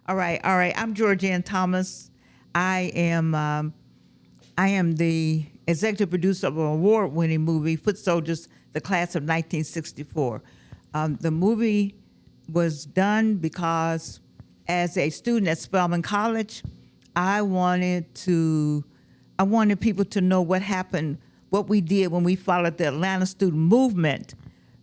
All right, all right. I'm Georgianne Thomas. I am the executive producer of an award-winning movie, Foot Soldiers: The Class of 1964. The movie was done because, as a student at Spelman College, I wanted people to know what happened, what we did when we followed the Atlanta student movement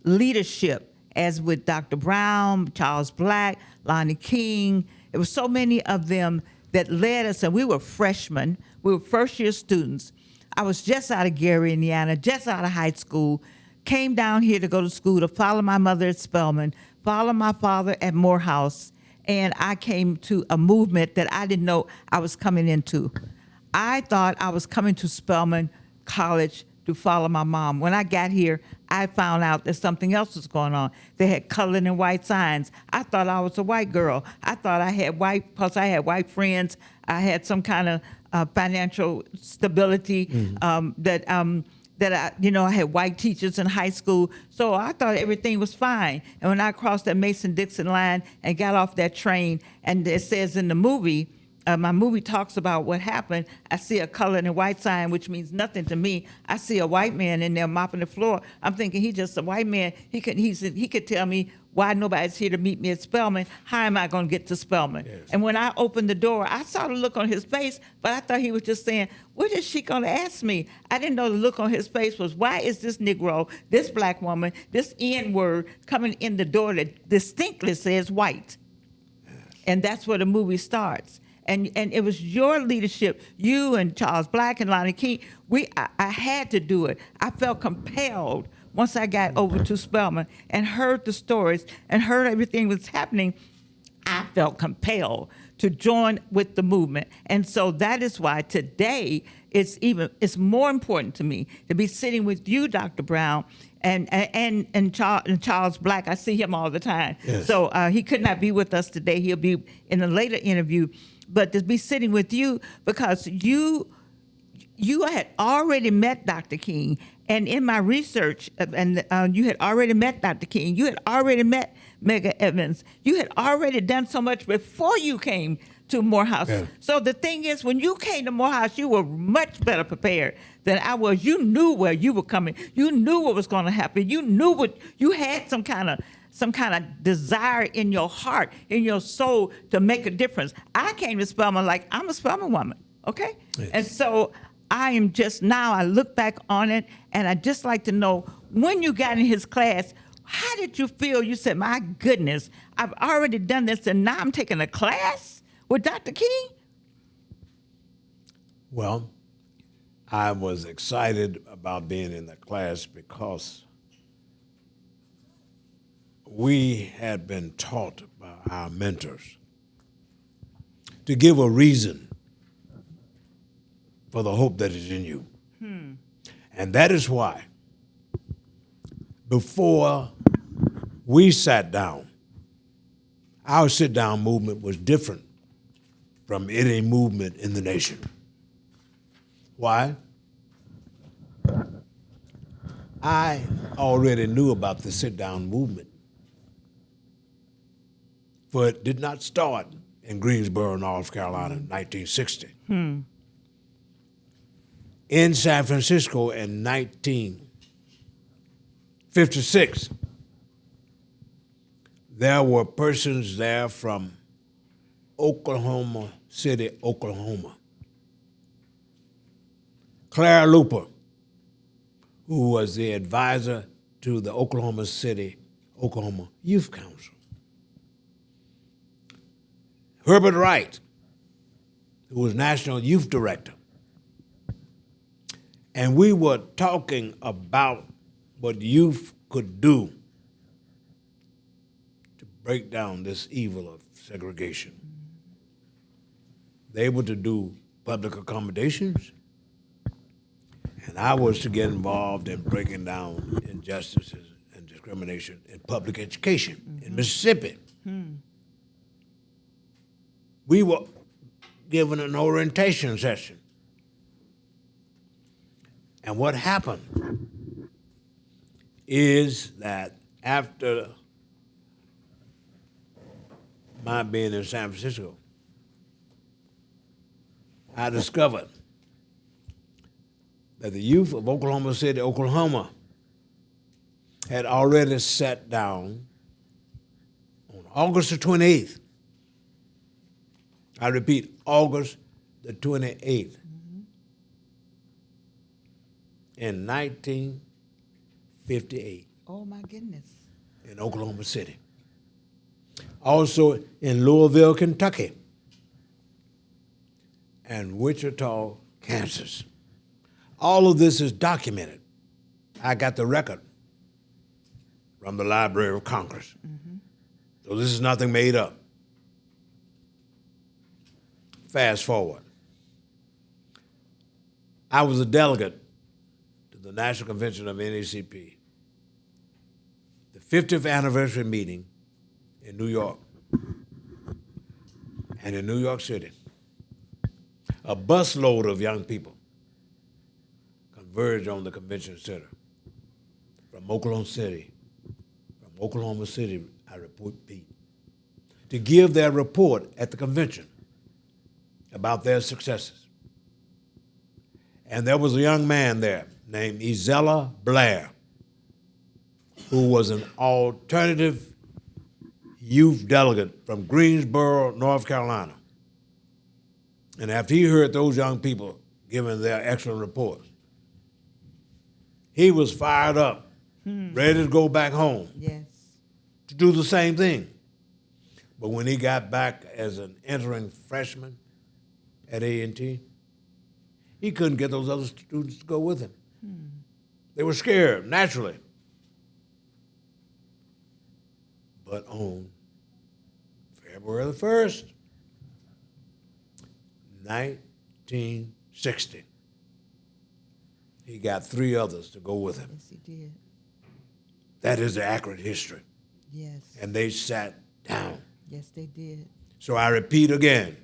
leadership, as with Dr. Brown, Charles Black, Lonnie King. There were so many of them that led us, and we were freshmen. We were first-year students. I was just out of Gary, Indiana, just out of high school, came down here to go to school to follow my mother at Spelman, follow my father at Morehouse, and I came to a movement that I didn't know I was coming into. I thought I was coming to Spelman College to follow my mom. When I got here, I found out that something else was going on. They had colored and white signs. I thought I was a white girl. I thought I had white, plus I had white friends. I had some kind of financial stability, that I had white teachers in high school. So I thought everything was fine. And when I crossed that Mason-Dixon line and got off that train, and it says in the movie, my movie talks about what happened. I see a colored and white sign, which means nothing to me. I see a white man in there mopping the floor. I'm thinking he's just a white man. He could tell me why nobody's here to meet me at Spelman. How am I going to get to Spelman? Yes. And when I opened the door, I saw the look on his face, but I thought he was just saying, what is she going to ask me? I didn't know the look on his face was, why is this Negro, this black woman, this N-word coming in the door that distinctly says white? Yes. And that's where the movie starts. And it was your leadership, you and Charles Black and Lonnie King. I had to do it. I felt compelled once I got over to Spelman and heard the stories and heard everything that's happening. I felt compelled to join with the movement. And so that is why today it's more important to me to be sitting with you, Dr. Brown, and Charles Black. I see him all the time. Yes. So he could not be with us today. He'll be in a later interview. But to be sitting with you because you had already met Dr. King, and in my research, and you had already met Dr. King, you had already met Medgar Evers, you had already done so much before you came to Morehouse. Yeah. So the thing is, when you came to Morehouse, you were much better prepared than I was. You knew where you were coming. You knew what was going to happen. You knew you had some kind of desire in your heart, in your soul to make a difference. I came to Spelman like I'm a Spelman woman, okay? Yes. And so I look back on it, and I just like to know, when you got in his class, how did you feel? You said, my goodness, I've already done this, and now I'm taking a class with Dr. King? Well, I was excited about being in the class because we had been taught by our mentors to give a reason for the hope that is in you. And that is why, before we sat down, our sit-down movement was different from any movement in the nation. Why? I already knew about the sit-down movement, for it did not start in Greensboro, North Carolina in 1960. In San Francisco in 1956, there were persons there from Oklahoma City, Oklahoma. Clara Luper, who was the advisor to the Oklahoma City, Oklahoma Youth Council. Herbert Wright, who was National Youth Director. And we were talking about what youth could do to break down this evil of segregation. They were to do public accommodations, and I was to get involved in breaking down injustices and discrimination in public education in Mississippi. We were given an orientation session. And what happened is that after my being in San Francisco, I discovered that the youth of Oklahoma City, Oklahoma, had already sat down on August the 28th. I repeat, August the 28th, in 1958 Oh, my goodness. in Oklahoma City. Also in Louisville, Kentucky, and Wichita, Kansas. All of this is documented. I got the record from the Library of Congress. So this is nothing made up. Fast forward. I was a delegate to the National Convention of NAACP, the 50th anniversary meeting in New York. And in New York City, a busload of young people converged on the convention center from Oklahoma City, I repeat, to give their report at the convention about their successes. And there was a young man there named Ezella Blair, who was an alternative youth delegate from Greensboro, North Carolina. And after he heard those young people giving their excellent reports, he was fired up, ready to go back home Yes. to do the same thing. But when he got back as an entering freshman at A&T, he couldn't get those other students to go with him. They were scared, naturally. But on February the 1st, 1960, he got 3 others to go with him. Yes, he did. That is the accurate history. Yes. And they sat down. Yes, they did. So I repeat again,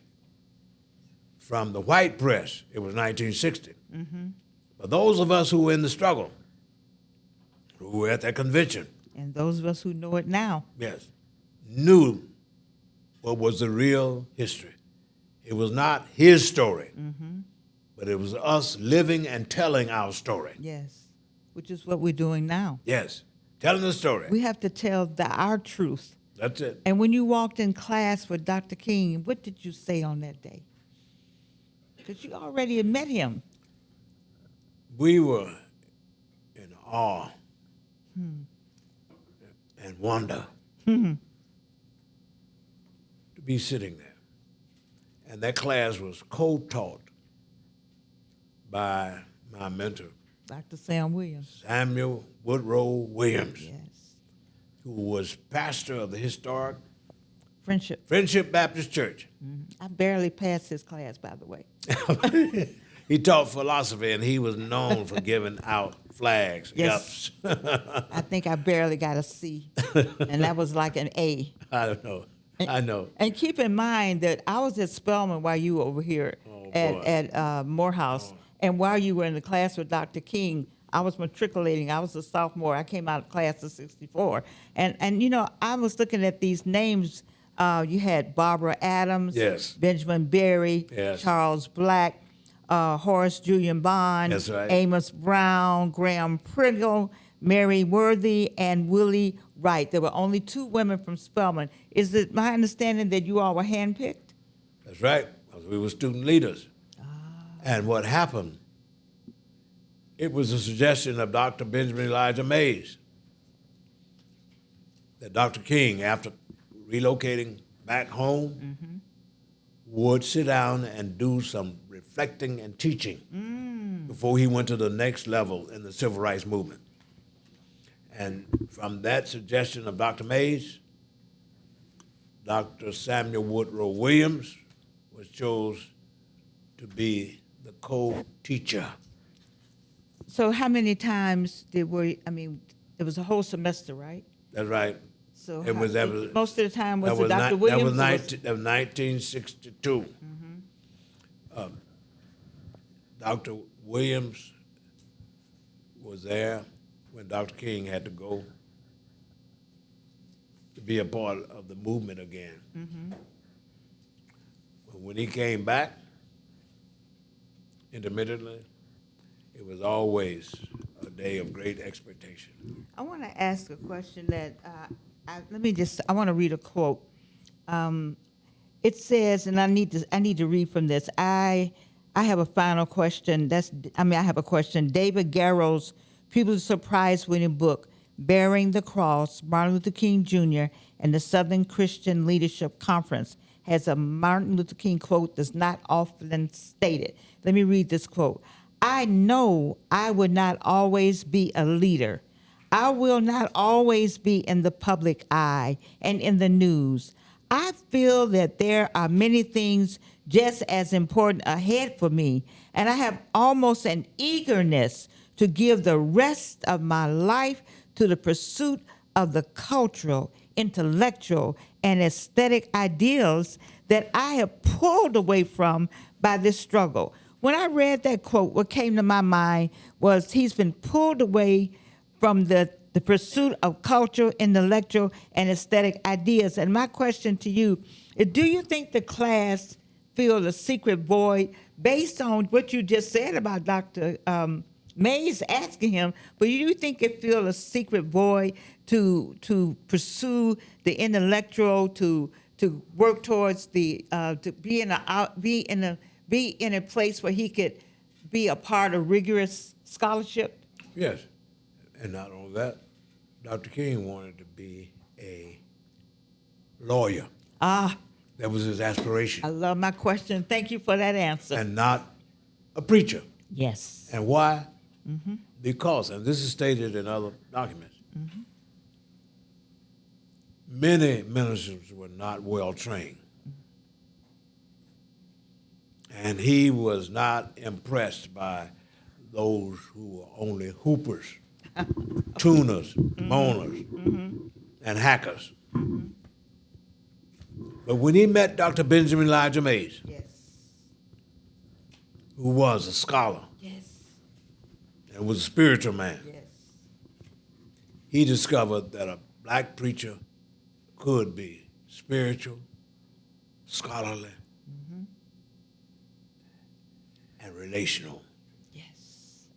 from the white press, it was 1960. But those of us who were in the struggle, who were at that convention, And those of us who know it now. yes, knew what was the real history. It was not his story, but it was us living and telling our story. Yes. Which is what we're doing now. Yes, telling the story. We have to tell our truth. That's it. And when you walked in class with Dr. King, what did you say on that day? Because you already had met him. We were in awe and wonder to be sitting there. And that class was co-taught by my mentor, Dr. Sam Williams. Samuel Woodrow Williams, Yes. who was pastor of the historic Friendship. Friendship Baptist Church. I barely passed his class, by the way. He taught philosophy, and he was known for giving out flags. Yes. Yups. I think I barely got a C, and that was like an A. I don't know. I know. And keep in mind that I was at Spelman while you were over here boy. at Morehouse. And while you were in the class with Dr. King, I was matriculating. I was a sophomore. I came out of class of 64. And you know, I was looking at these names. You had Barbara Adams, Yes. Benjamin Berry, Yes. Charles Black, Horace Julian Bond, That's right. Amos Brown, Graham Pringle, Mary Worthy, and Willie Wright. There were only 2 women from Spelman. Is it my understanding that you all were handpicked? That's right, because we were student leaders. And what happened, it was a suggestion of Dr. Benjamin Elijah Mays that Dr. King, after relocating back home, would sit down and do some reflecting and teaching before he went to the next level in the civil rights movement. And from that suggestion of Dr. Mays, Dr. Samuel Woodrow Williams was chosen to be the co-teacher. So how many times it was a whole semester, right? That's right. So It was- that was- most of the time was That it Dr. That Williams? was, or 1962. Dr. Williams was there when Dr. King had to go to be a part of the movement again. But when he came back, intermittently, it was always a day of great expectation. I want to ask a question that I want to read a quote. It says, and I need to read from this. I have a final question. I have a question. David Garrow's Pulitzer Prize-winning book, Bearing the Cross, Martin Luther King Jr. and the Southern Christian Leadership Conference, has a Martin Luther King quote that's not often stated. Let me read this quote. I know I would not always be a leader. I will not always be in the public eye and in the news. I feel that there are many things just as important ahead for me, and I have almost an eagerness to give the rest of my life to the pursuit of the cultural, intellectual, and aesthetic ideals that I have pulled away from by this struggle. When I read that quote, what came to my mind was he's been pulled away from the pursuit of cultural, intellectual, and aesthetic ideas. And my question to you is, do you think the class feel a secret void based on what you just said about Dr. Mays asking him, but do you think it feel a secret void to pursue the intellectual, to work towards to be in a place where he could be a part of rigorous scholarship? Yes, and not only that, Dr. King wanted to be a lawyer. Ah, That was his aspiration. I love my question. Thank you for that answer. And not a preacher. Yes. And why? Because, and this is stated in other documents, many ministers were not well trained. And he was not impressed by those who were only hoopers, tuners, moaners, and hackers. But when he met Dr. Benjamin Elijah Mays, Yes. who was a scholar Yes. and was a spiritual man, Yes. he discovered that a black preacher could be spiritual, scholarly, and relational Yes.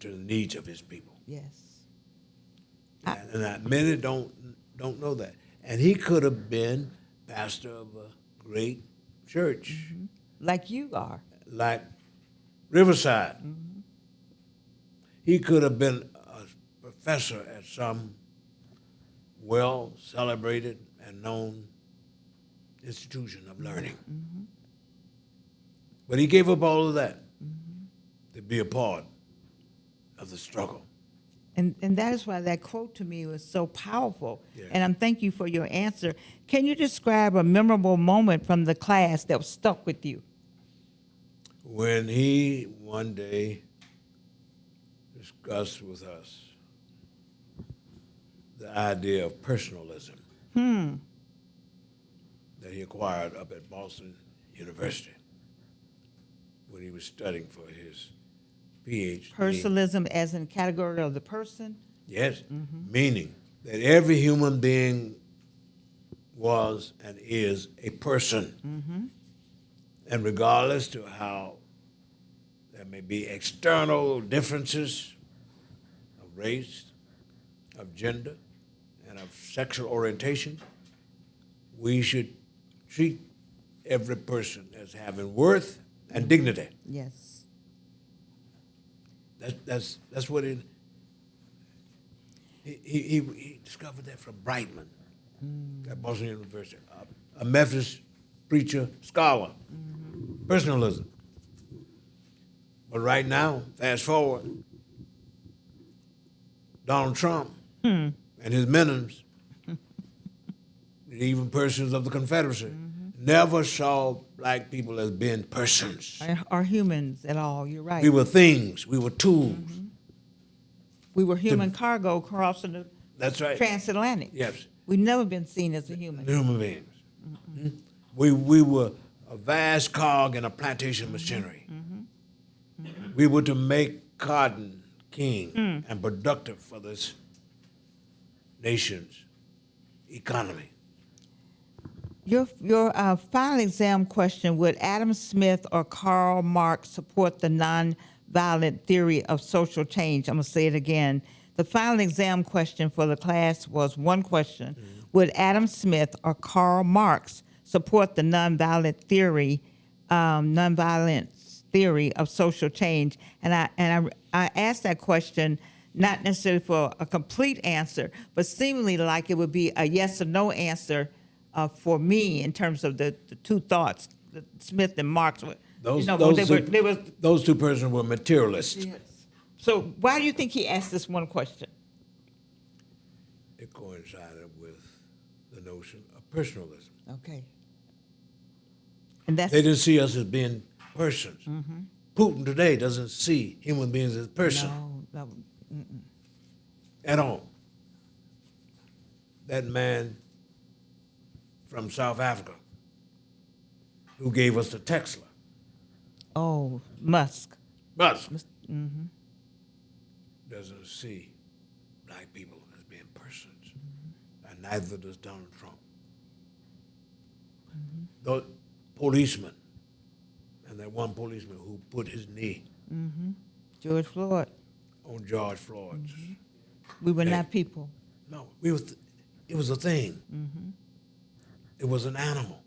to the needs of his people. Yes. And that many don't know that. And he could have been pastor of a great church, Like you are. like Riverside. He could have been a professor at some well-celebrated and known institution of learning. But he gave up all of that to be a part of the struggle. And that is why that quote to me was so powerful. Yeah. And I'm thank you for your answer. Can you describe a memorable moment from the class that was stuck with you? When he one day discussed with us the idea of personalism that he acquired up at Boston University when he was studying for his PhD. Personalism as in category of the person? Yes, meaning that every human being was and is a person. And regardless to how there may be external differences of race, of gender, and of sexual orientation, we should treat every person as having worth and dignity. Yes. That's what he discovered that from Brightman at Boston University, a Methodist preacher, scholar, personalism. But right now, fast forward, Donald Trump and his minions, and even persons of the Confederacy, never saw black people as being persons. Are humans at all? You're right. We were things. We were tools. We were human cargo crossing the That's right. transatlantic. Yes. We've never been seen as a human. Human beings. We were a vast cog in a plantation machinery. We were to make cotton king and productive for this nation's economy. Your final exam question: would Adam Smith or Karl Marx support the nonviolent theory of social change? I'm gonna say it again. The final exam question for the class was one question: would Adam Smith or Karl Marx support the nonviolence theory of social change? And I asked that question not necessarily for a complete answer, but seemingly like it would be a yes or no answer for me in terms of the two thoughts, the Smith and Marx. Those two persons were materialists. Yes. So why do you think he asked this one question? It coincided with the notion of personalism. Okay. And that's They didn't see us as being persons. Mm-hmm. Putin today doesn't see human beings as persons no. at all. That man from South Africa who gave us the Tesla. Oh, Musk. Mm-hmm. Doesn't see black people as being persons, and neither does Donald Trump. The policeman, and that one policeman who put his knee George Floyd. on George Floyd's. We were not people. No, it was a thing. It was an animal.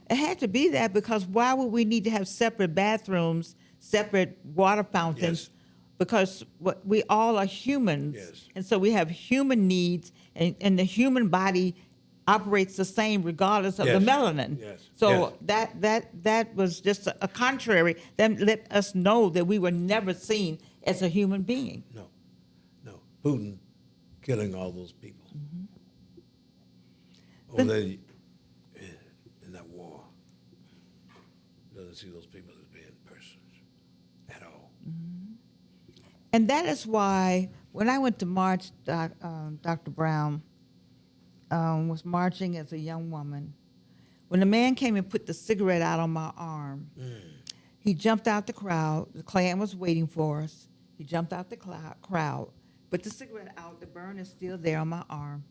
It had to be that because why would we need to have separate bathrooms, separate water fountains? Yes. Because we all are humans. Yes. And so we have human needs, and the human body operates the same regardless of Yes. the melanin. Yes. So Yes. that was just a contrary. That let us know that we were never seen as a human being. No. Putin killing all those people. Over there in that war. Doesn't see those people as being persons at all. And that is why when I went to march, Dr. Brown was marching as a young woman. When the man came and put the cigarette out on my arm, he jumped out the crowd. The Klan was waiting for us. He jumped out the crowd, put the cigarette out. The burn is still there on my arm.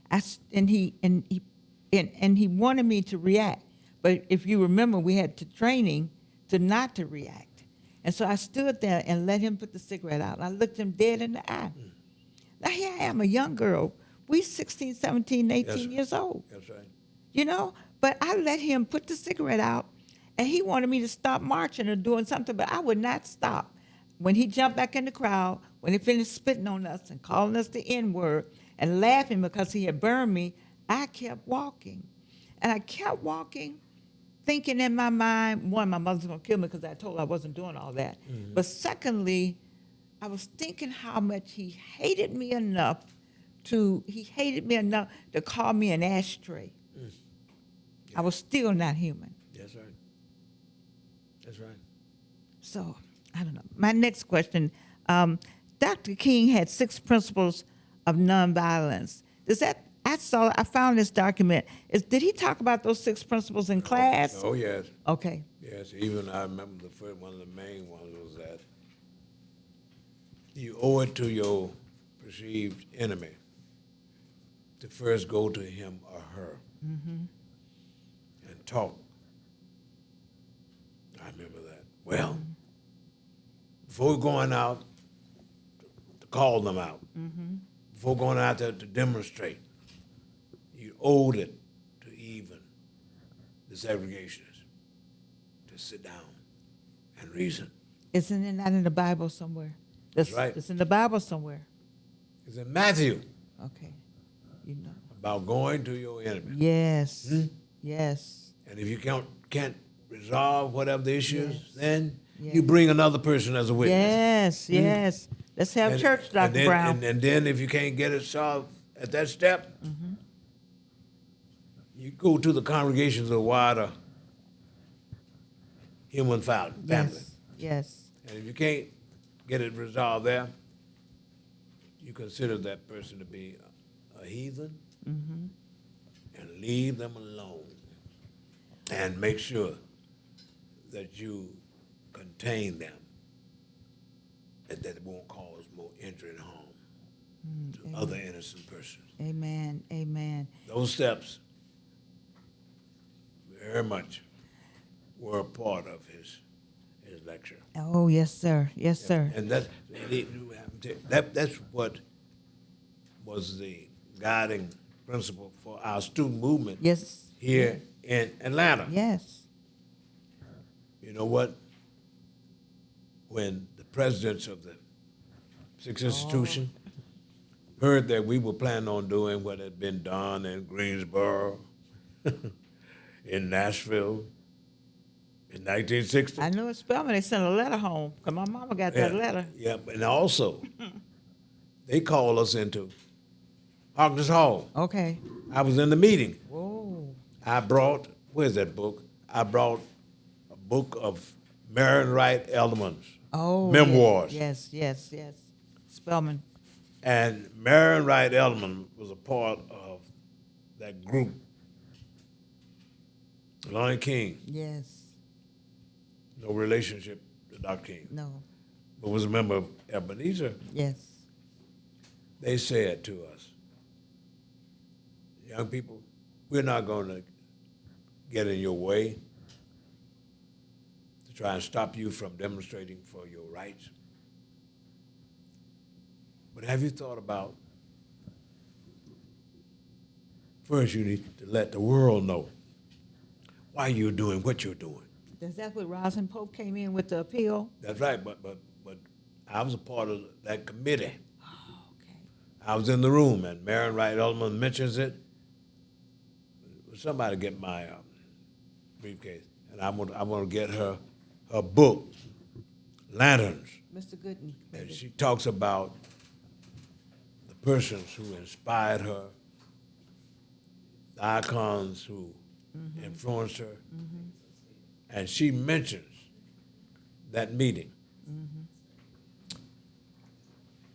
And he wanted me to react. But if you remember, we had training to not to react. And so I stood there and let him put the cigarette out. And I looked him dead in the eye. Now here I am, a young girl. We 16, 17, 18 years old. That's right. You know? But I let him put the cigarette out, and he wanted me to stop marching or doing something, but I would not stop. When he jumped back in the crowd, when he finished spitting on us and calling us the N-word and laughing because he had burned me, I kept walking. And I kept walking, thinking in my mind, one, my mother's going to kill me because I told her I wasn't doing all that. But secondly, I was thinking how much he hated me enough to call me an ashtray. I was still not human. That's right. That's right. So, I don't know. My next question, Dr. King had 6 principles of nonviolence. I found this document. Did he talk about those 6 principles in class? Oh, yes. Okay. Yes, even I remember the first one of the main ones was that you owe it to your perceived enemy to first go to him or her and talk. I remember that. Well, before going out to call them out, before going out there to demonstrate, you owed it to even the segregationists to sit down and reason. Isn't it not in the Bible somewhere? That's right. It's in the Bible somewhere. It's in Matthew Okay. You know. about going to your enemy. Yes. Yes. And if you can't resolve whatever the issue is, then Yes. you bring another person as a witness. Yes, yes. Let's have church, Dr. Brown. And then if you can't get it solved at that step, you go to the congregations of wider human family. Yes. Yes. And if you can't get it resolved there, you consider that person to be a heathen and leave them alone and make sure that you contain them and that it won't cause more injury and harm. to other innocent persons. Amen. Amen. Those steps very much were a part of his lecture. Oh, yes, sir. Yes, sir. And that's what was the guiding principle for our student movement Yes. here in Atlanta. Yes. You know what? When the presidents of the six institution heard that we were planning on doing what had been done in Greensboro, in Nashville, in 1960. I know at Spelman they sent a letter home because my mama got that letter. Yeah, and also they called us into Hawkins Hall. Okay. I was in the meeting. Whoa. I brought, where's that book? I brought a book of Marion Wright Edelman's memoirs. Yes, yes, yes. Spelman. And Marion Wright Edelman was a part of that group. Lonnie King, Yes. no relationship to Dr. King, No. but was a member of Ebenezer. Yes. They said to us, young people, we're not going to get in your way to try and stop you from demonstrating for your rights. But have you thought about, first you need to let the world know why you're doing what you're doing. That's what Rosin Pope came in with the appeal. That's right, but I was a part of that committee. Oh, okay. I was in the room, and Marion Wright Edelman mentions it. Somebody get my briefcase, and I want to get her book, Lanterns. Mr. Gooden. And she talks about the persons who inspired her, the icons who influenced her, and she mentions that meeting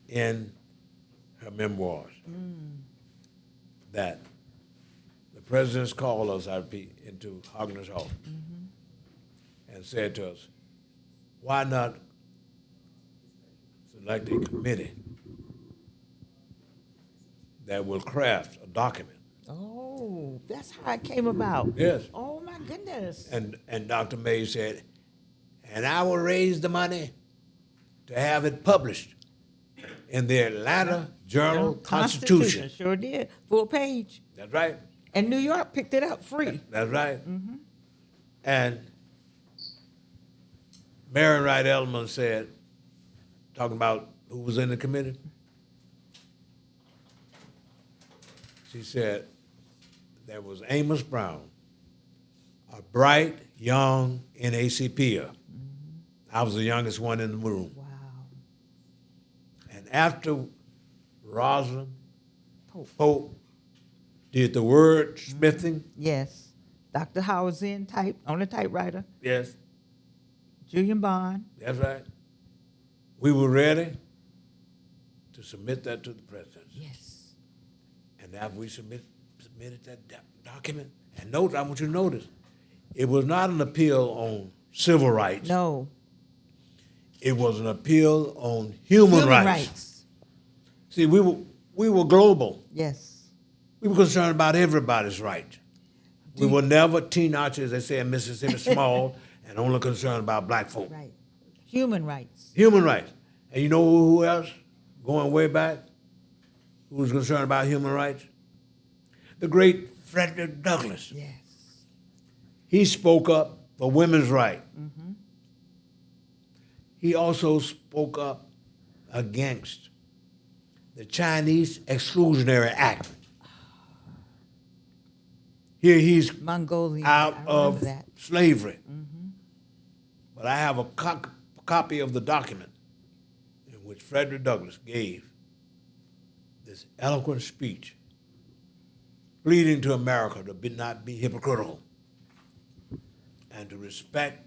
in her memoirs. That the presidents called us, I repeat, into Hawkins Hall and said to us, why not select a committee that will craft a document? Oh, that's how it came about. Yes. Oh, my goodness. And Dr. May said, and I will raise the money to have it published in the Atlanta Journal-Constitution. Sure did. Full page. That's right. And New York picked it up free. That's right. And Marion Wright Edelman said, talking about who was in the committee, she said there was Amos Brown, a bright, young NACPer. I was the youngest one in the room. Wow. And after Rosalind Pope did the word smithing, Yes. Dr. Howard's in type, on the typewriter. yes, Julian Bond. that's right, we were ready to submit that to the president. Yes. And after we submitted that document, and note, I want you to notice, it was not an appeal on civil rights. No. It was an appeal on human rights. See, we were global. Yes. We were concerned about everybody's right. We were never teenagers, as they say in Mississippi, small, and only concerned about black folk. Right. Human rights. Human rights. And you know who else, going way back, who was concerned about human rights? The great Frederick Douglass. Yes. He spoke up for women's rights. He also spoke up against the Chinese Exclusionary Act. Here he's Mongolian. out I remember of that. slavery. But I have a copy of the document in which Frederick Douglass gave this eloquent speech pleading to America to not be hypocritical and to respect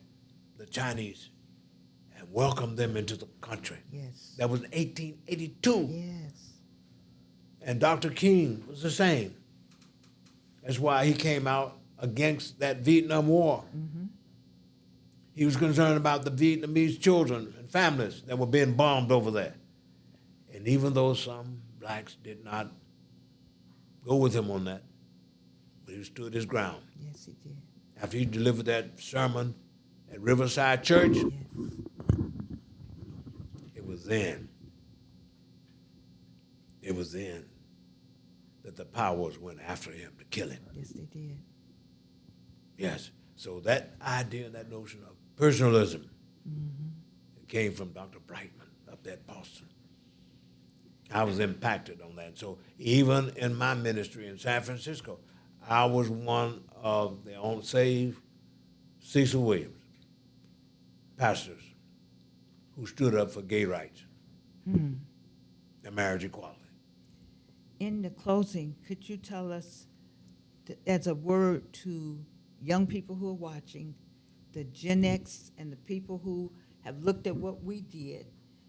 the Chinese and welcome them into the country. Yes. That was in 1882. Yes. And Dr. King was the same. That's why he came out against that Vietnam War. He was concerned about the Vietnamese children and families that were being bombed over there. And even though some blacks did not go with him on that, but he stood his ground. Yes, he did. After he delivered that sermon at Riverside Church, Yes. it was then that the powers went after him to kill him. Yes, they did. Yes. So that idea, that notion of personalism, it came from Dr. Brightman up there at Boston. I was impacted on that. So even in my ministry in San Francisco, I was one of the unsaved Cecil Williams pastors who stood up for gay rights and marriage equality. In the closing, could you tell us, as a word to young people who are watching, the Gen X and the people who have looked at what we did,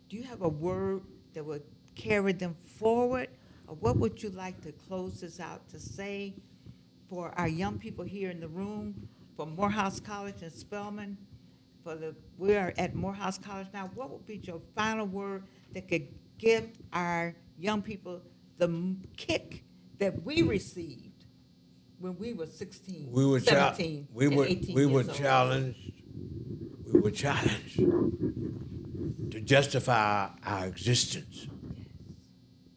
do you have a word that would carry them forward? Or what would you like to close this out to say for our young people here in the room, for Morehouse College and Spelman? We are at Morehouse College now. What would be your final word that could give our young people the kick that we received when we were 16, 17, and 18 we were years old? challenged to justify our existence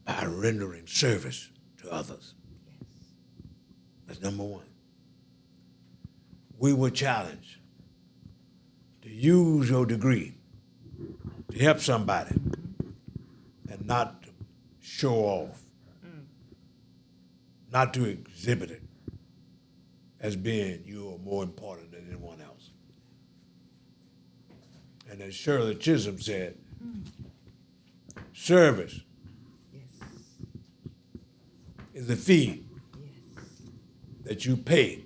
by rendering service to others. Yes. That's number one. We were challenged to use your degree to help somebody and not to show off, not to exhibit it as being you are more important than anyone else. And as Shirley Chisholm said, service Yes. is a fee Yes. that you pay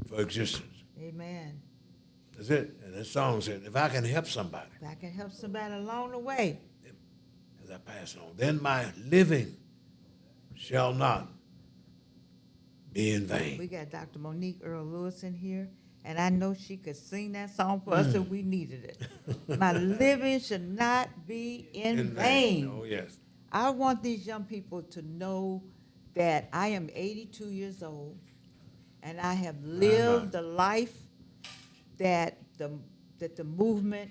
for existence. Amen. That's it. And that song said, if I can help somebody If I can help somebody along the way. as I pass on, then my living shall not be in vain. We got Dr. Monique Earl Lewis in here, and I know she could sing that song for us if we needed it. My living should not be in vain. Oh, yes. I want these young people to know that I am 82 years old, and I have lived the life that the movement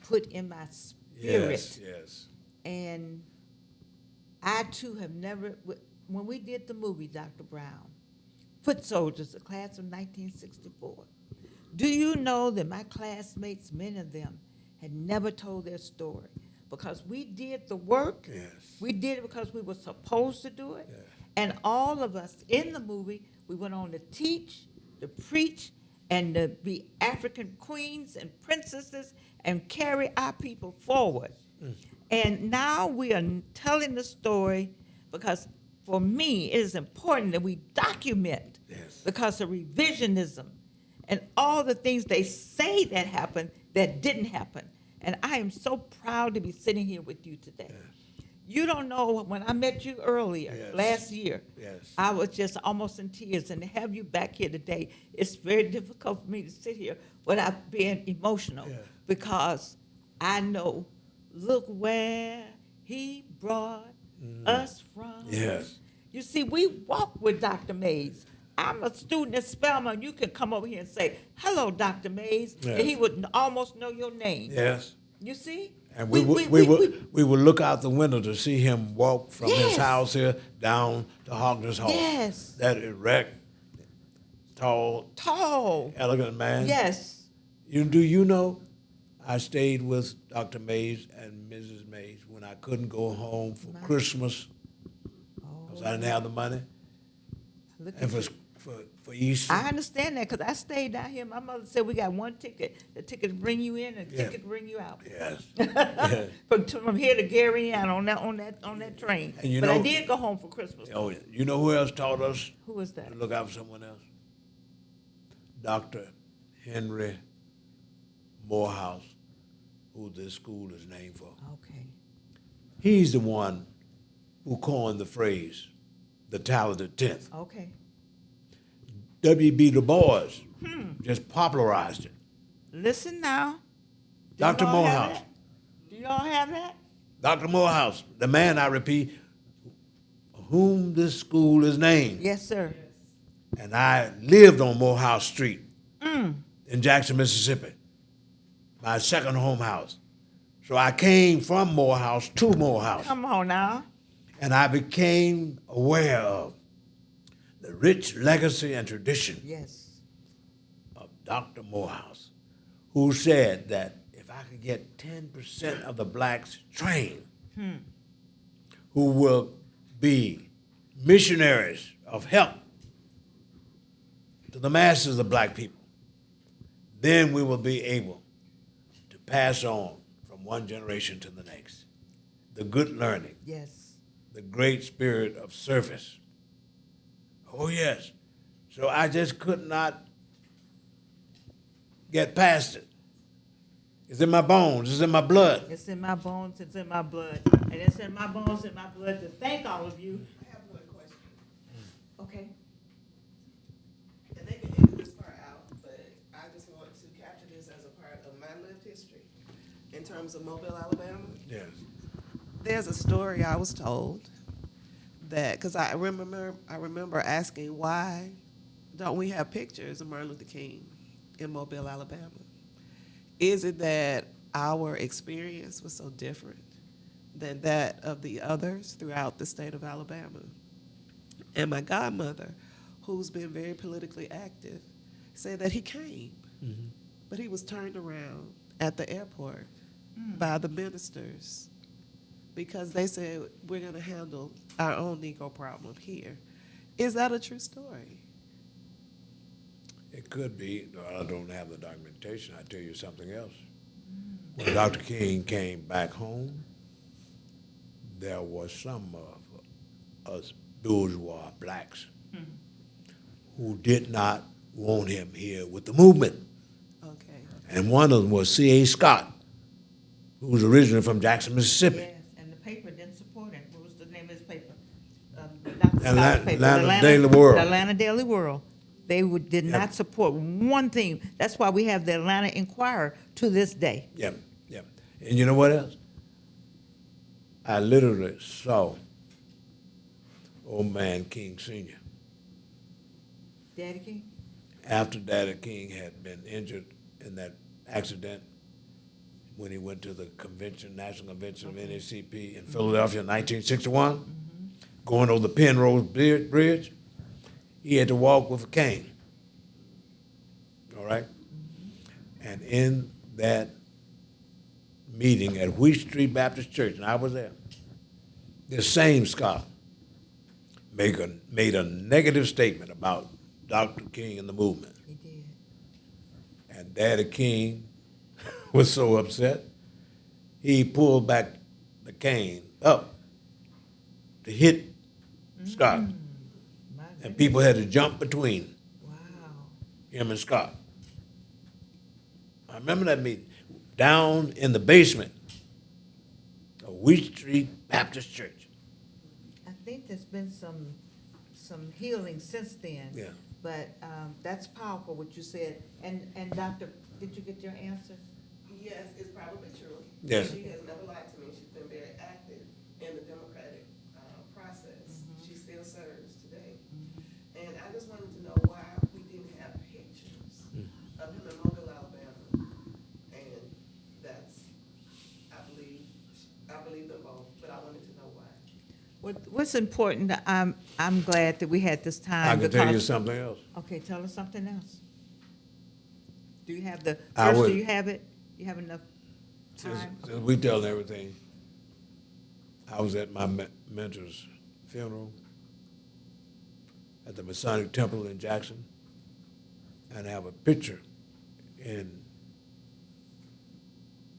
put in my spirit. Yes, yes. And I too have never, when we did the movie, Dr. Brown, Foot Soldiers, the class of 1964, do you know that my classmates, many of them, had never told their story? Because we did the work. Yes. We did it because we were supposed to do it. Yeah. And all of us in the movie, we went on to teach, to preach, and to be African queens and princesses and carry our people forward. And now we are telling the story because for me, it is important that we document Yes. because of revisionism and all the things they say that happened that didn't happen. And I am so proud to be sitting here with you today. You don't know, when I met you earlier, Yes. last year, Yes. I was just almost in tears. And to have you back here today, it's very difficult for me to sit here without being emotional Yeah. because I know, look where he brought us from. Yes. You see, we walk with Dr. Mays. I'm a student at Spelman. You can come over here and say, hello, Dr. Mays, Yes. and he would almost know your name. Yes. You see? And we would look out the window to see him walk from his Yes. house here down to Hogner's Hall. Yes. That erect, tall, elegant man. Yes. Do you know, I stayed with Dr. Mays and Mrs. Mays when I couldn't go home for Christmas because I didn't have the money, Look and at you. for Easter. I understand that because I stayed down here. My mother said we got one ticket. The ticket to bring you in and the Yeah. ticket to bring you out. Yes. Yeah. From here to Gary Ann on that train. And you but I know- did go home for Christmas. Oh, yeah. You know who else taught us Who was that? to look out for someone else? Dr. Henry Morehouse, who this school is named for. Okay. He's the one who coined the phrase, the talented 10th. Okay. W.B. Du Bois just popularized it. Listen now. Do Dr. you all have Morehouse. that? Do you all have that? Dr. Morehouse, the man, I repeat, whom this school is named. Yes, sir. And I lived on Morehouse Street in Jackson, Mississippi, my second home house. So I came from Morehouse to Morehouse. Come on now. And I became aware of the rich legacy and tradition Yes. of Dr. Morehouse, who said that if I could get 10% of the blacks trained, who will be missionaries of help to the masses of black people, then we will be able to pass on from one generation to the next the good learning, Yes. the great spirit of service. Oh, yes. So I just could not get past it. It's in my bones. It's in my blood. It's in my bones. It's in my blood. And it's in my bones and my blood to thank all of you. I have one question. Okay. And they can edit this part out, but I just want to capture this as a part of my lived history in terms of Mobile, Alabama. Yes. There's a story I was told that, because I remember asking, why don't we have pictures of Martin Luther King in Mobile, Alabama? Is it that our experience was so different than that of the others throughout the state of Alabama? And my godmother, who's been very politically active, said that he came, but he was turned around at the airport by the ministers because they said, we're going to handle our own Negro problem here. Is that a true story? It could be. I don't have the documentation. I tell you something else. When Dr. King came back home, there was some of us bourgeois blacks who did not want him here with the movement. Okay. And one of them was C.A. Scott, who was originally from Jackson, Mississippi. Yes. And the paper didn't support him. What was the name of his paper? Dr. Scott's paper. Atlanta Daily World. The Atlanta Daily World. They did not support one thing. That's why we have the Atlanta Inquirer to this day. Yeah, yeah. And you know what else? I literally saw old man King Sr. Daddy King? after Daddy King had been injured in that accident when he went to the convention, National Convention of NAACP in Philadelphia in 1961, going over the Penrose Bridge, he had to walk with a cane, all right? And in that meeting at Wheat Street Baptist Church, and I was there, this same Scott made a negative statement about Dr. King and the movement. He did. And Daddy King was so upset, he pulled back the cane up to hit Scott. And people had to jump between Wow. him and Scott. I remember that meeting down in the basement of Wheat Street Baptist Church. I think there's been some healing since then. Yeah. But that's powerful what you said. And Doctor, did you get your answer? Yes, it's probably true. Yes. She has never lied to me. She's been very active in the democratic process. She still serves today. And I just wanted to know why we didn't have pictures of him in Mobile, Alabama. And that's, I believe them both, but I wanted to know why. What's important, I'm glad that we had this time. I can tell you because- something else. Okay, tell us something else. Do you have the, I first, would. do you have it? You have enough time? Since we tell everything, I was at my mentor's funeral at the Masonic Temple in Jackson, and I have a picture in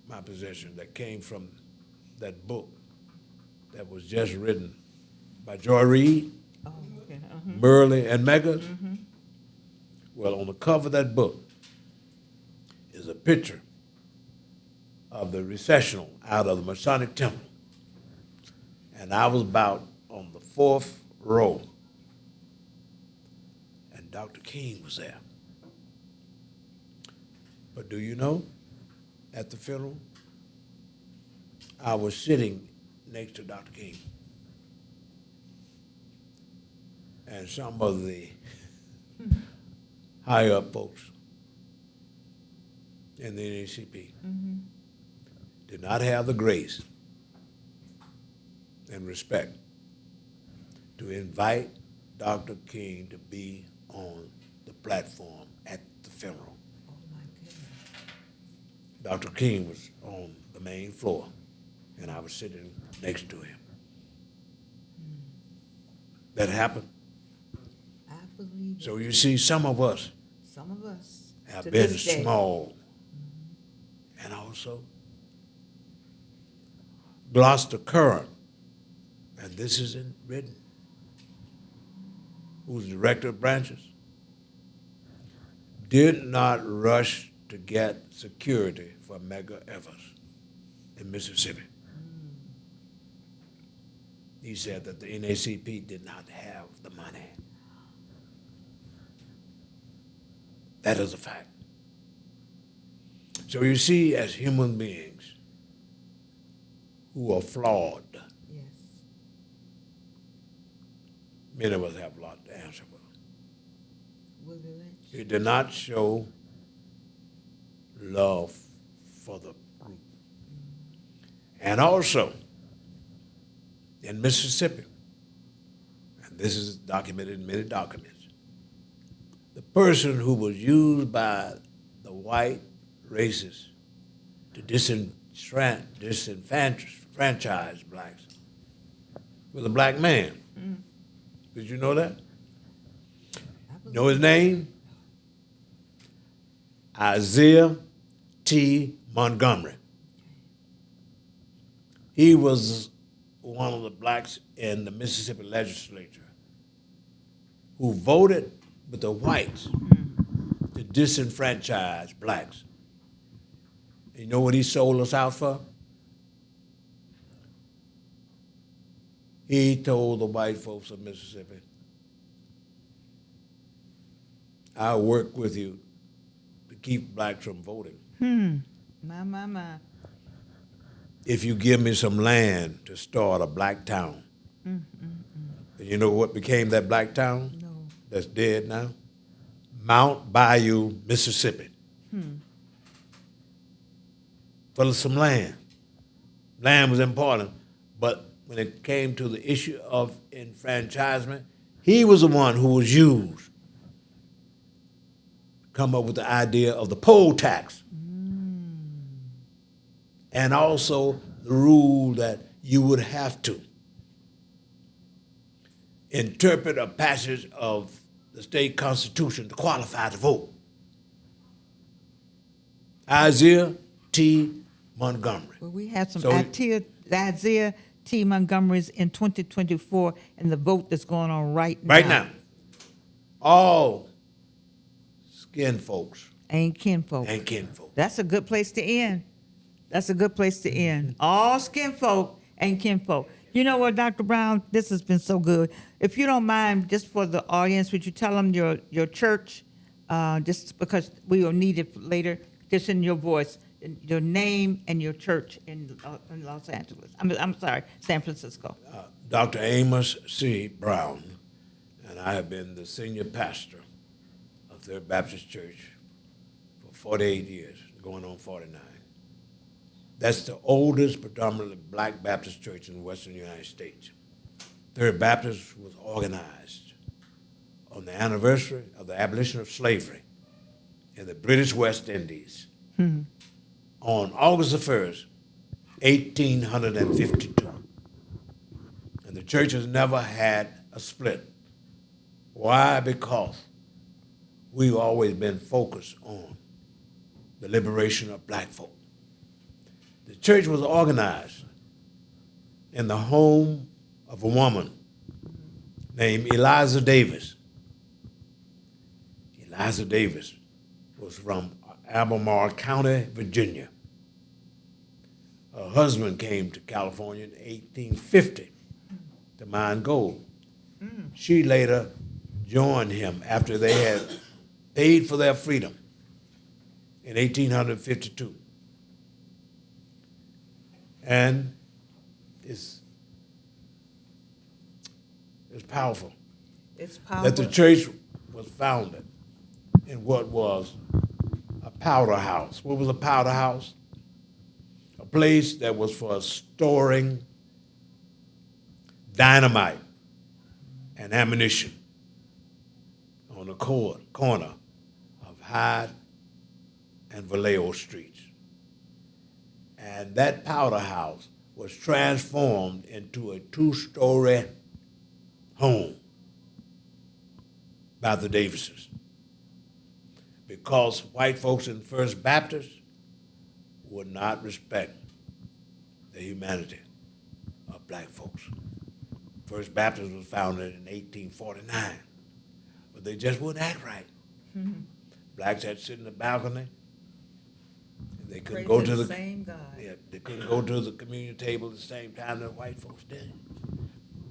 my possession that came from that book that was just written by Joy Reid, Oh, okay. Burley, and Meggers. Well, on the cover of that book is a picture of the recessional out of the Masonic Temple. And I was about on the 4th row, and Dr. King was there. But do you know, at the funeral, I was sitting next to Dr. King. And some of the high up folks in the NACP did not have the grace and respect to invite Dr. King to be on the platform at the funeral. Oh my goodness. Dr. King was on the main floor, and I was sitting next to him. That happened. I believe it. So you see, some of us Some of us have to been this day. small. And also, Gloucester Curran, and this is in written, who's director of branches, did not rush to get security for Medgar Evers in Mississippi. He said that the NACP did not have the money. That is a fact. So you see, as human beings who are flawed, Yes. many of us have a lot to answer for. Willie Lynch. He did not show love for the group. And also, in Mississippi, and this is documented in many documents, the person who was used by the white racists to disenfranchise blacks was a black man. Did you know that? Know his name? Isaiah T. Montgomery. He was one of the blacks in the Mississippi legislature who voted with the whites to disenfranchise blacks. And you know what he sold us out for? He told the white folks of Mississippi, I'll work with you to keep blacks from voting My. if you give me some land to start a black town. And you know what became that black town? No. That's dead now? Mount Bayou, Mississippi. For some land. Land was important, but when it came to the issue of enfranchisement, he was the one who was used to come up with the idea of the poll tax. And also the rule that you would have to interpret a passage of the state constitution to qualify to vote. Isaiah T. Montgomery. Well, we had some So- Isaiah T. Montgomerys in 2024 and the vote that's going on right now. Right now, all skin folks Ain't kinfolk. and kinfolk. That's a good place to end. That's a good place to end. All skin folk and kinfolk. You know what, Dr. Brown? This has been so good. If you don't mind, just for the audience, would you tell them your church, just because we will need it later, just in your voice, your name and your church in Los Angeles. I'm sorry, San Francisco. Dr. Amos C. Brown, and I have been the senior pastor of Third Baptist Church for 48 years, going on 49. That's the oldest predominantly black Baptist church in the western United States. Third Baptist was organized on the anniversary of the abolition of slavery in the British West Indies on August the 1st, 1852. And the church has never had a split. Why? Because we've always been focused on the liberation of black folk. The church was organized in the home of a woman named Eliza Davis. Eliza Davis was from Albemarle County, Virginia. Her husband came to California in 1850 to mine gold. She later joined him after they had paid for their freedom in 1852. And it's powerful It's that powerful. the church was founded in what was a powder house. What was a powder house? A place that was for storing dynamite and ammunition on the corner of Hyde and Vallejo Streets. And that powder house was transformed into a 2-story home by the Davises, because white folks in First Baptist would not respect the humanity of black folks. First Baptist was founded in 1849, but they just wouldn't act right. Blacks had to sit in the balcony. They couldn't Pray go to the same God. yeah, they couldn't go to the communion table at the same time that white folks did.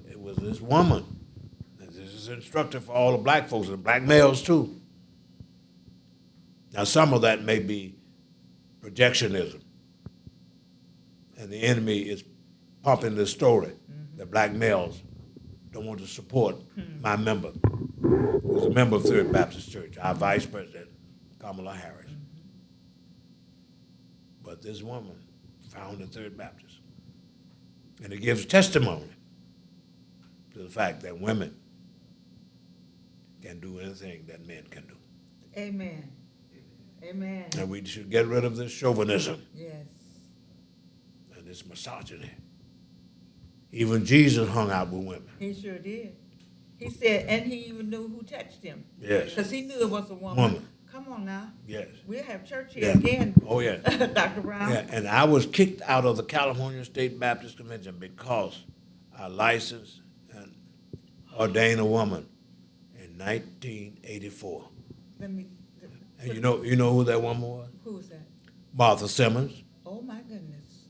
It was this woman. And this is instructive for all the black folks and black males too. Now, some of that may be projectionism, and the enemy is pumping this story that black males don't want to support my member, who's a member of Third Baptist Church, our vice president, Kamala Harris. But this woman founded Third Baptist, and it gives testimony to the fact that women can do anything that men can do. Amen. Amen. And we should get rid of this chauvinism Yes. and this misogyny. Even Jesus hung out with women. He sure did. He said, and he even knew who touched him. Yes. Because he knew it was a woman. Woman. Come on now. Yes. We'll have church here Yeah. again. Oh, yeah. Dr. Brown. Yeah, and I was kicked out of the California State Baptist Convention because I licensed and ordained a woman in 1984. Let me. And you know who that woman was? Who was that? Martha Simmons. Oh my goodness.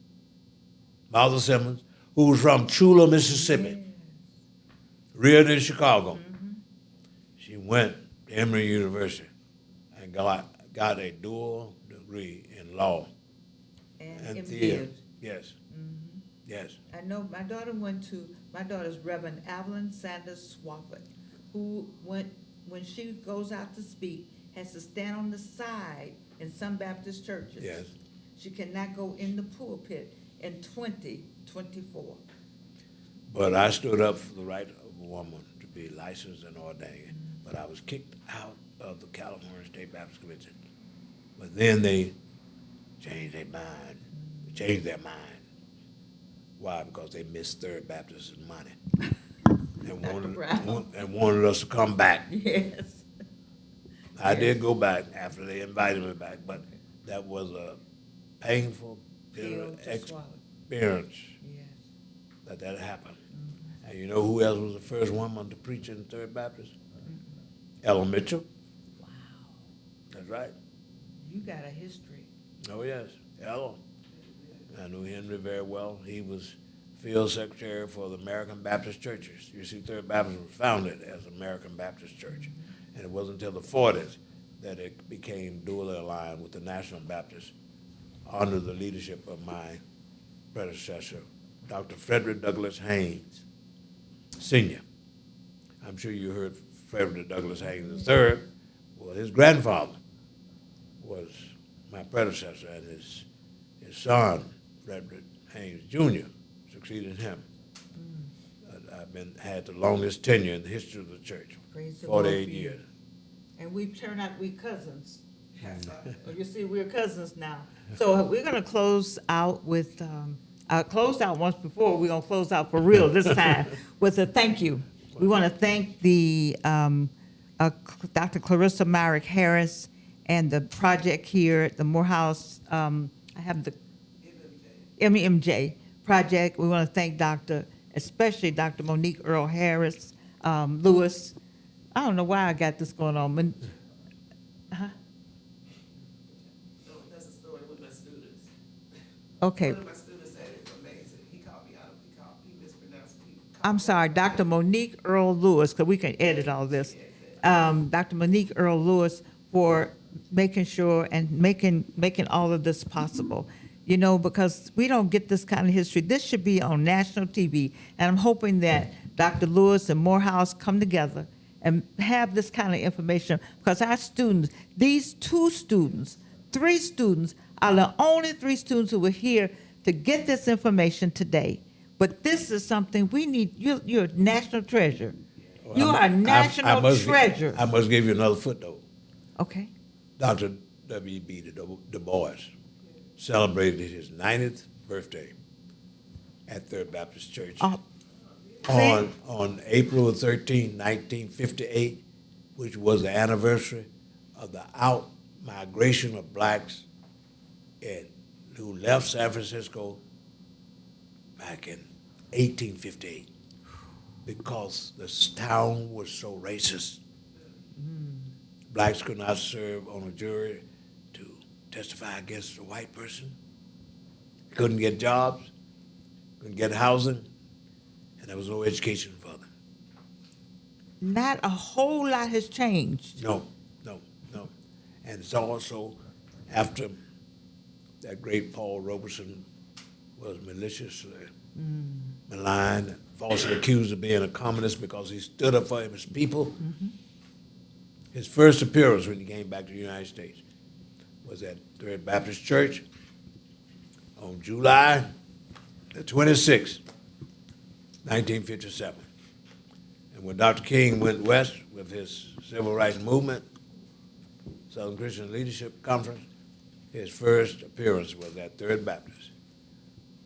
Martha Simmons, who was from Chula, Mississippi, reared in Chicago. She went to Emory University and got a dual degree in law And and theater. theater. Yes. Yes. I know my daughter's Reverend Alvelyn Sanders-Swafford, who when she goes out to speak, has to stand on the side in some Baptist churches. Yes. She cannot go in the pulpit in 2024. But I stood up for the right of a woman to be licensed and ordained. But I was kicked out of the California State Baptist Convention. But then they changed their mind. They changed their mind. Why? Because they missed Third Baptist's money. And wanted us to come back. Yes. I did go back after they invited me back, but that was a painful Pill to swallow. experience Yes. that happened. And you know who else was the first woman to preach in Third Baptist? Ella Mitchell. Wow. That's right. You got a history. Oh, yes, Ella. I knew Henry very well. He was field secretary for the American Baptist Churches. You see, Third Baptist was founded as American Baptist Church. And it wasn't until the 40s that it became duly aligned with the National Baptist under the leadership of my predecessor, Dr. Frederick Douglass Haynes, Sr. I'm sure you heard Frederick Douglass Haynes III. Well, his grandfather was my predecessor, and his son, Frederick Haynes Jr., succeeded him. I've had the longest tenure in the history of the church, Praise the Lord 48 for you. years. And we turn out we cousins. You see, we're cousins now. So we're going to close out with, I closed out once before, we're going to close out for real this time with a thank you. We want to thank the Dr. Clarissa Myrick-Harris and the project here at the Morehouse, I have the MMJ project. We want to thank especially Dr. Monique Earl Harris, Lewis. I don't know why I got this going on. That's a story with my students. Okay. One of my students said it's amazing. He called me out. He mispronounced me. I'm sorry, Dr. Monique Earl Lewis, because we can edit all this. Dr. Monique Earl Lewis for making sure and making all of this possible. you know, because we don't get this kind of history. This should be on national TV, and I'm hoping that Dr. Lewis and Morehouse come together and have this kind of information, because our students, these 2 students, 3 students, are the only 3 students who were here to get this information today. But this is something we need. You're a national treasure. You are a national treasure. I must give you another footnote. Okay. Dr. W.B. Du Bois celebrated his 90th birthday at Third Baptist Church on April 13, 1958, which was the anniversary of the out-migration of blacks who left San Francisco back in 1858 because this town was so racist. Blacks could not serve on a jury to testify against a white person. Couldn't get jobs, couldn't get housing, and there was no education for them. Not a whole lot has changed. No. And it's also after that great Paul Robeson was maliciously maligned and falsely accused of being a communist because he stood up for his people. His first appearance when he came back to the United States was at Third Baptist Church on July the 26th, 1957. And when Dr. King went west with his civil rights movement, Southern Christian Leadership Conference, his first appearance was at Third Baptist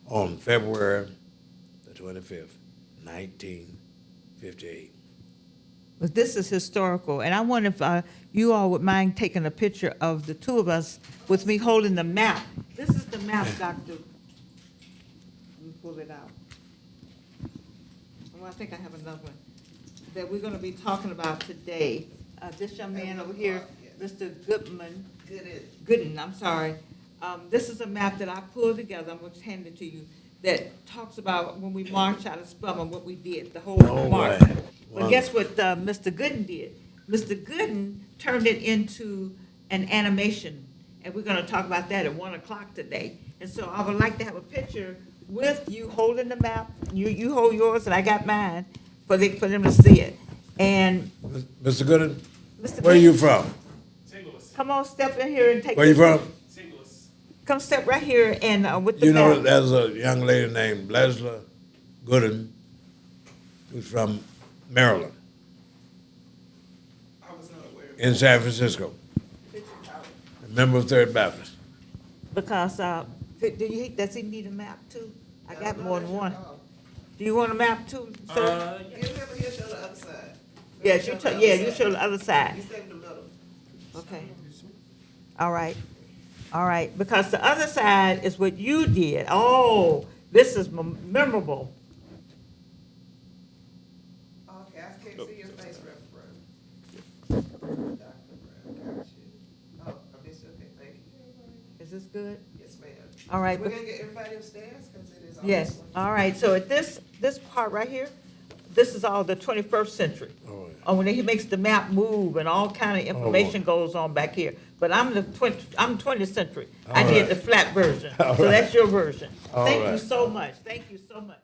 on February the 25th, 1958. But this is historical, and I wonder if you all would mind taking a picture of the 2 of us with me holding the map. This is the map, Doctor. Let me pull it out. Oh, I think I have another one that we're going to be talking about today. This young man over here, Mr. Gooden, I'm sorry. This is a map that I pulled together. I'm going to hand it to you. That talks about when we marched out of Spelman, what we did, the whole march. Right. But guess what Mr. Gooden did? Mr. Gooden turned it into an animation, and we're going to talk about that at 1 o'clock today. And so I would like to have a picture with you holding the map. You hold yours, and I got mine for them to see it. And Mr. Gooden, Mr. where are you from? St. Louis. Come on, step in here and take. Where are you from? St. Louis. Come step right here and with the You know, map. there's a young lady named Leslie Gooden who's from Maryland, I was not aware. in San Francisco, a member of Third Baptist. Because does he need a map too? I got more than one. Do you want a map too, sir? He'll show the other side. Yes, you show the other side. You stay in the middle. Okay. All right, because the other side is what you did. Oh, this is memorable. Okay, I can't see your face, Reverend Brown. Dr. Brown, got you. Oh, I missed it. Okay, thank you. Is this good? Yes, ma'am. All right. We're gonna get everybody upstairs, because it is. Yes, all right, so at this part right here, this is all the 21st century. Oh, yeah. When he makes the map move and all kind of information goes on back here. But I'm 20th century. I did the flat version, so that's your version. Thank you so much, thank you so much.